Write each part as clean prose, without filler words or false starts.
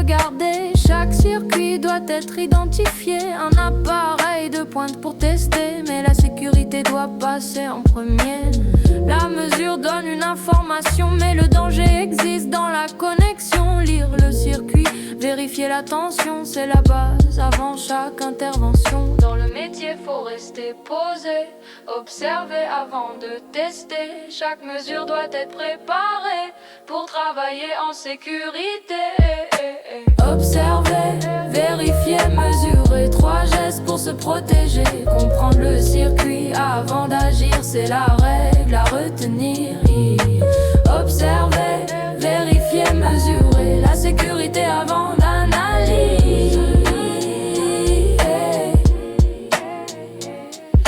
regarder. Chaque circuit doit être identifié. Un appareil de pointe pour tester, mais la sécurité doit passer en premier. La mesure donne une information, mais le danger existe dans la connexion. Lire le circuit, vérifier la tension, c'est la base avant chaque intervention. Dans le métier, faut rester posé, observer avant de tester. Chaque mesure doit être préparée pour travailler en sécurité. Observer, vérifier, mesurer, 3 gestes pour se protéger. Comprendre le circuit avant d'agir, c'est la règle à retenir. Observer, vérifier, mesurer, la sécurité avant d'analyser.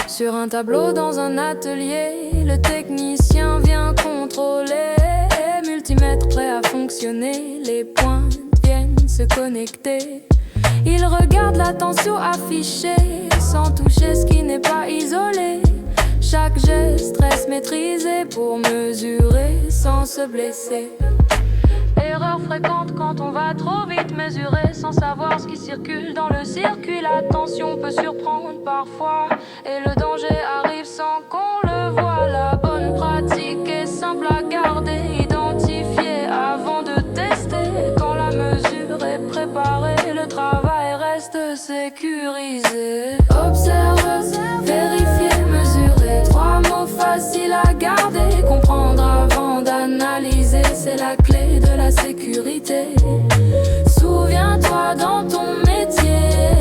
Sur un tableau dans un atelier, le technicien vient contrôler. Multimètre prêt à fonctionner, les points viennent se connecter. Il regarde la tension affichée, sans toucher ce qui n'est pas isolé. Chaque geste reste maîtrisé pour mesurer sans se blesser. Erreur fréquente quand on va trop vite mesurer sans savoir ce qui circule dans le circuit. La tension peut surprendre parfois et le danger arrive sans qu'on le voie. La bonne pratique est simple à garder, identifier avant de tester. Quand la mesure est préparée, le travail reste sécurisé. Observe, vérifier, mesurer, 3 mots faciles à garder. Comprendre avant d'analyser, c'est la clé de la sécurité. Souviens-toi dans ton métier,